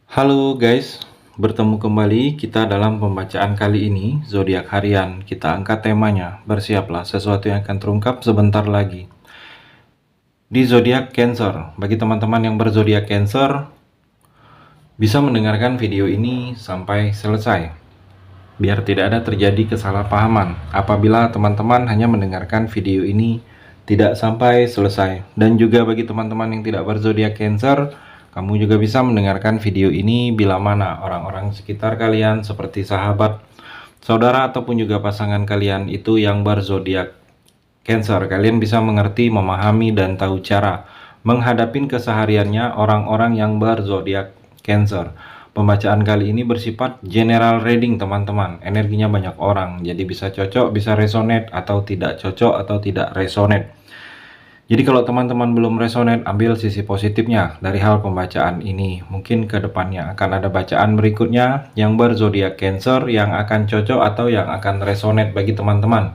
Halo guys, bertemu kembali kita dalam pembacaan kali ini, zodiak harian. Kita angkat temanya, bersiaplah sesuatu yang akan terungkap sebentar lagi. Di zodiak Cancer, bagi teman-teman yang berzodiak Cancer, bisa mendengarkan video ini sampai selesai, biar tidak ada terjadi kesalahpahaman apabila teman-teman hanya mendengarkan video ini tidak sampai selesai. Dan juga bagi teman-teman yang tidak berzodiak Cancer, kamu juga bisa mendengarkan video ini bila mana orang-orang sekitar kalian seperti sahabat, saudara, ataupun juga pasangan kalian itu yang berzodiak Cancer. Kalian bisa mengerti, memahami, dan tahu cara menghadapi kesehariannya orang-orang yang berzodiak Cancer. Pembacaan kali ini bersifat general reading teman-teman. Energinya banyak orang, jadi bisa cocok, bisa resonate, atau tidak cocok, atau tidak resonate. Jadi kalau teman-teman belum resonate, ambil sisi positifnya dari hal pembacaan ini. Mungkin ke depannya akan ada bacaan berikutnya yang berzodiak Cancer yang akan cocok atau yang akan resonate bagi teman-teman.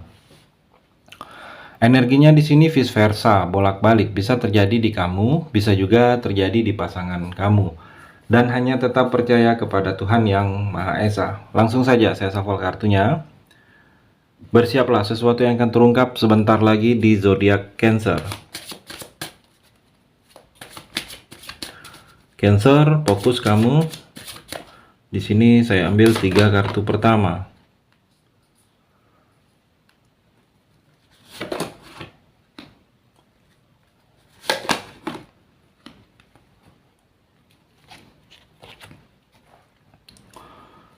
Energinya di sini vice versa, bolak-balik, bisa terjadi di kamu, bisa juga terjadi di pasangan kamu. Dan hanya tetap percaya kepada Tuhan Yang Maha Esa. Langsung saja saya shuffle kartunya. Bersiaplah, sesuatu yang akan terungkap sebentar lagi di zodiak Cancer. Cancer, fokus kamu. Di sini saya ambil 3 kartu pertama.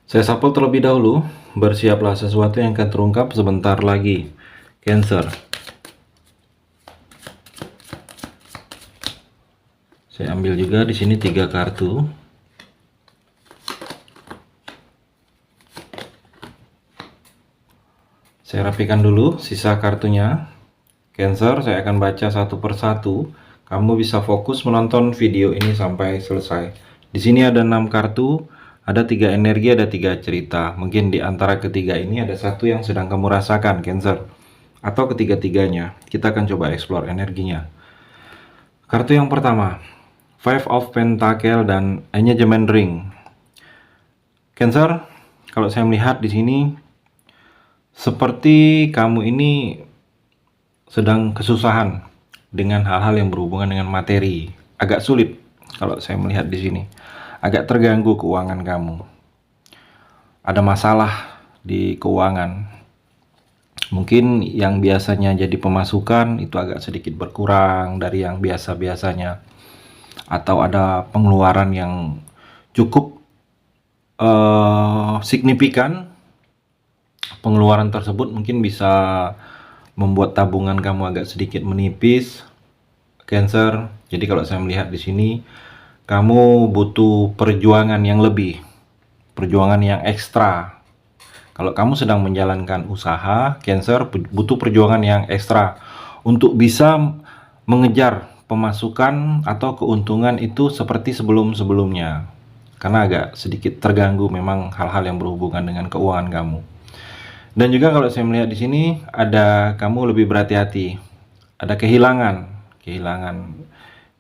Saya shuffle terlebih dahulu. Bersiaplah, sesuatu yang akan terungkap sebentar lagi. Cancer. Saya ambil juga di sini 3 kartu. Saya rapikan dulu sisa kartunya. Cancer, saya akan baca satu persatu. Kamu bisa fokus menonton video ini sampai selesai. Di sini ada 6 kartu. Ada 3 energi, ada 3 cerita. Mungkin di antara ketiga ini ada satu yang sedang kamu rasakan, Cancer. Atau ketiga-tiganya. Kita akan coba explore energinya. Kartu yang pertama, Five of Pentacle dan Engagement Ring. Cancer, kalau saya melihat di sini, seperti kamu ini sedang kesusahan dengan hal-hal yang berhubungan dengan materi. Agak sulit kalau saya melihat di sini. Agak terganggu keuangan kamu. Ada masalah di keuangan. Mungkin yang biasanya jadi pemasukan itu agak sedikit berkurang dari yang biasa-biasanya. Atau ada pengeluaran yang cukup signifikan. Pengeluaran tersebut mungkin bisa membuat tabungan kamu agak sedikit menipis, Cancer. Jadi kalau saya melihat di sini, kamu butuh perjuangan yang lebih, perjuangan yang ekstra. Kalau kamu sedang menjalankan usaha, Cancer, butuh perjuangan yang ekstra untuk bisa mengejar pemasukan atau keuntungan itu seperti sebelum-sebelumnya. Karena agak sedikit terganggu memang hal-hal yang berhubungan dengan keuangan kamu. Dan juga kalau saya melihat di sini, ada kamu lebih berhati-hati. Ada kehilangan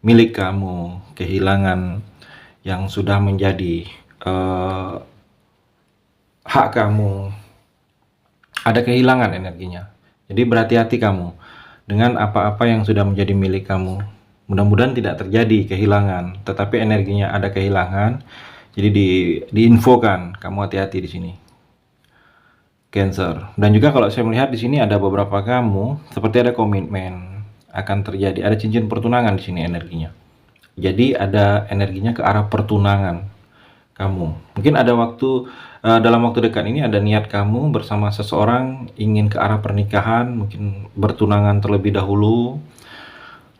milik kamu, kehilangan yang sudah menjadi hak kamu. Ada kehilangan energinya. Jadi berhati-hati kamu dengan apa-apa yang sudah menjadi milik kamu. Mudah-mudahan tidak terjadi kehilangan, tetapi energinya ada kehilangan. Jadi diinfokan, kamu hati-hati di sini, Cancer. Dan juga kalau saya melihat di sini ada beberapa kamu seperti ada komitmen akan terjadi, ada cincin pertunangan di sini energinya. Jadi ada energinya ke arah pertunangan kamu. Mungkin ada waktu dalam waktu dekat ini ada niat kamu bersama seseorang ingin ke arah pernikahan, mungkin bertunangan terlebih dahulu,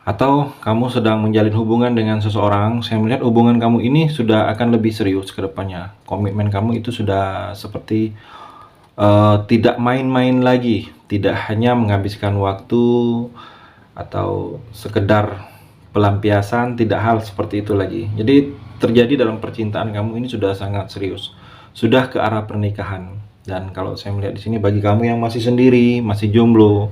atau kamu sedang menjalin hubungan dengan seseorang. Saya melihat hubungan kamu ini sudah akan lebih serius ke depannya. Komitmen kamu itu sudah seperti tidak main-main lagi, tidak hanya menghabiskan waktu atau sekedar pelampiasan, tidak hal seperti itu lagi. Jadi terjadi dalam percintaan kamu ini sudah sangat serius, sudah ke arah pernikahan. Dan kalau saya melihat di sini bagi kamu yang masih sendiri, masih jomblo,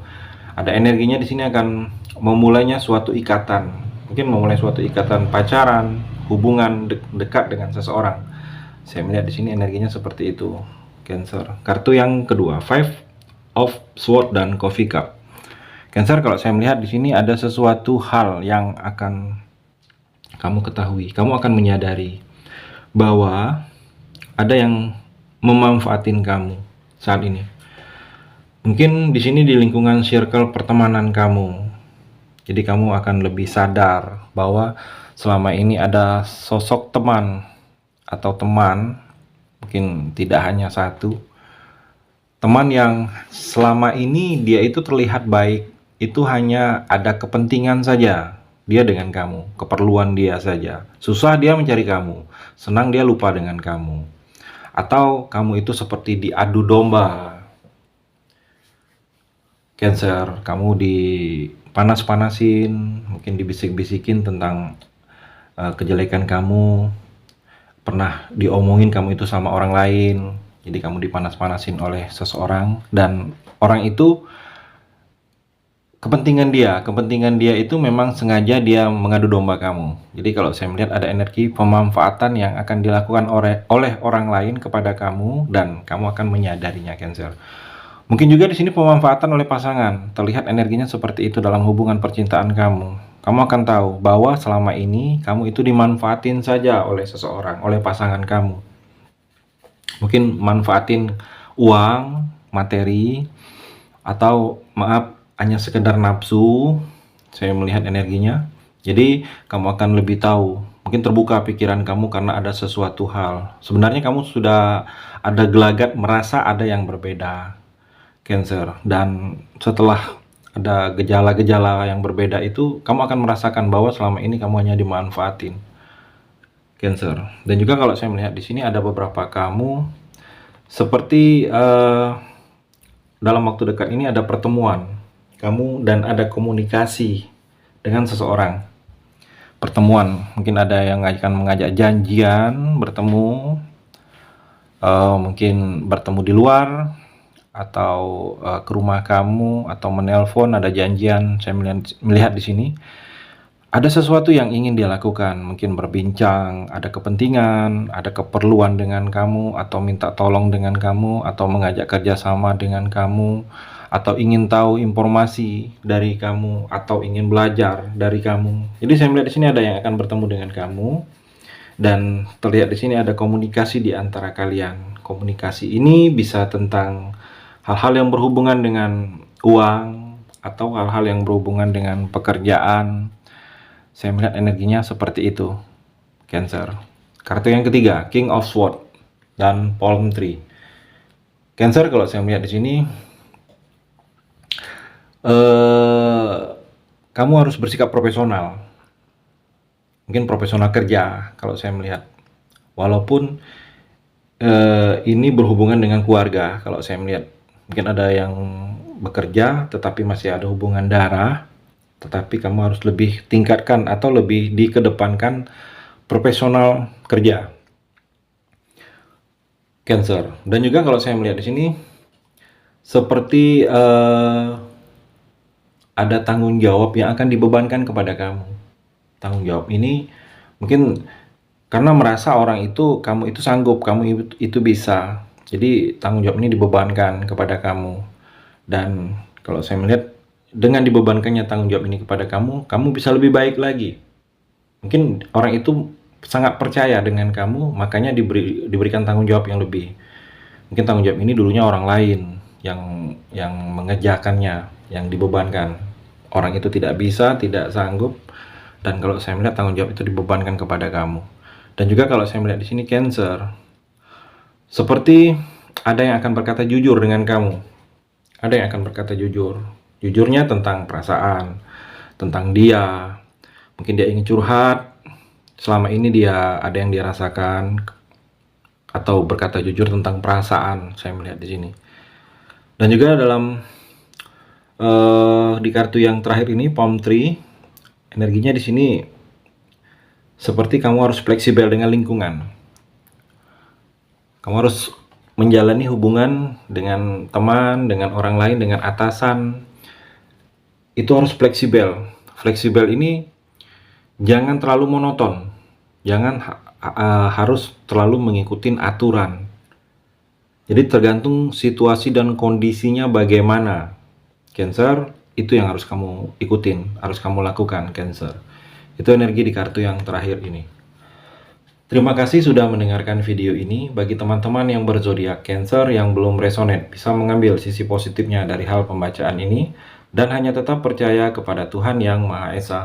ada energinya di sini akan memulainya suatu ikatan. Mungkin memulai suatu ikatan pacaran, hubungan dekat dengan seseorang. Saya melihat di sini energinya seperti itu, Cancer. Kartu yang kedua, Five of Swords dan Coffee Cup. Cancer, kalau saya melihat di sini ada sesuatu hal yang akan kamu ketahui. Kamu akan menyadari bahwa ada yang memanfaatin kamu saat ini. Mungkin di sini di lingkungan circle pertemanan kamu. Jadi kamu akan lebih sadar bahwa selama ini ada sosok teman atau teman, mungkin tidak hanya satu, teman yang selama ini dia itu terlihat baik, itu hanya ada kepentingan saja dia dengan kamu, keperluan dia saja. Susah dia mencari kamu, senang dia lupa dengan kamu. Atau kamu itu seperti diadu domba, Cancer. Kamu dipanas-panasin, mungkin dibisik-bisikin tentang kejelekan kamu, pernah diomongin kamu itu sama orang lain. Jadi kamu dipanas-panasin oleh seseorang, dan orang itu kepentingan dia itu memang sengaja dia mengadu domba kamu. Jadi kalau saya melihat ada energi pemanfaatan yang akan dilakukan oleh orang lain kepada kamu, dan kamu akan menyadarinya, Cancer. Mungkin juga di sini pemanfaatan oleh pasangan. Terlihat energinya seperti itu dalam hubungan percintaan kamu. Kamu akan tahu bahwa selama ini kamu itu dimanfaatin saja oleh seseorang, oleh pasangan kamu. Mungkin manfaatin uang, materi, atau maaf, hanya sekedar nafsu. Saya melihat energinya. Jadi kamu akan lebih tahu, mungkin terbuka pikiran kamu karena ada sesuatu hal. Sebenarnya kamu sudah ada gelagat merasa ada yang berbeda, Cancer. Dan setelah ada gejala-gejala yang berbeda itu, kamu akan merasakan bahwa selama ini kamu hanya dimanfaatin, Cancer. Dan juga kalau saya melihat di sini ada beberapa kamu seperti dalam waktu dekat ini ada pertemuan kamu dan ada komunikasi dengan seseorang. Pertemuan, mungkin ada yang akan mengajak janjian bertemu, mungkin bertemu di luar, atau ke rumah kamu, atau menelpon, ada janjian. Saya melihat di sini ada sesuatu yang ingin dia lakukan, mungkin berbincang, ada kepentingan, ada keperluan dengan kamu, atau minta tolong dengan kamu, atau mengajak kerjasama dengan kamu, atau ingin tahu informasi dari kamu, atau ingin belajar dari kamu. Jadi saya melihat di sini ada yang akan bertemu dengan kamu, dan terlihat di sini ada komunikasi di antara kalian. Komunikasi ini bisa tentang hal-hal yang berhubungan dengan uang, atau hal-hal yang berhubungan dengan pekerjaan. Saya melihat energinya seperti itu, Cancer. Kartu yang ketiga, King of Swords dan Palm Tree. Cancer, kalau saya melihat di sini, kamu harus bersikap profesional. Mungkin profesional kerja, kalau saya melihat. Walaupun ini berhubungan dengan keluarga, kalau saya melihat. Mungkin ada yang bekerja tetapi masih ada hubungan darah, tetapi kamu harus lebih tingkatkan atau lebih dikedepankan profesional kerja, Cancer. Dan juga kalau saya melihat di sini seperti ada tanggung jawab yang akan dibebankan kepada kamu. Tanggung jawab ini mungkin karena merasa orang itu, kamu itu sanggup, kamu itu bisa. Jadi tanggung jawab ini dibebankan kepada kamu. Dan kalau saya melihat dengan dibebankannya tanggung jawab ini kepada kamu, kamu bisa lebih baik lagi. Mungkin orang itu sangat percaya dengan kamu, makanya diberikan tanggung jawab yang lebih. Mungkin tanggung jawab ini dulunya orang lain yang mengerjakannya, yang dibebankan. Orang itu tidak bisa, tidak sanggup, dan kalau saya melihat tanggung jawab itu dibebankan kepada kamu. Dan juga kalau saya melihat di sini, Cancer, seperti ada yang akan berkata jujur dengan kamu. Ada yang akan berkata jujur. Jujurnya tentang perasaan, tentang dia. Mungkin dia ingin curhat, selama ini dia ada yang dia rasakan, atau berkata jujur tentang perasaan. Saya melihat di sini. Dan juga dalam di kartu yang terakhir ini, Palm Tree, energinya di sini seperti kamu harus fleksibel dengan lingkungan. Kamu harus menjalani hubungan dengan teman, dengan orang lain, dengan atasan. Itu harus fleksibel. Fleksibel ini jangan terlalu monoton. Jangan harus terlalu mengikuti aturan. Jadi tergantung situasi dan kondisinya bagaimana. Cancer, itu yang harus kamu ikutin, harus kamu lakukan, Cancer. Itu energi di kartu yang terakhir ini. Terima kasih sudah mendengarkan video ini. Bagi teman-teman yang berzodiak Cancer yang belum resonate, bisa mengambil sisi positifnya dari hal pembacaan ini, dan hanya tetap percaya kepada Tuhan Yang Maha Esa.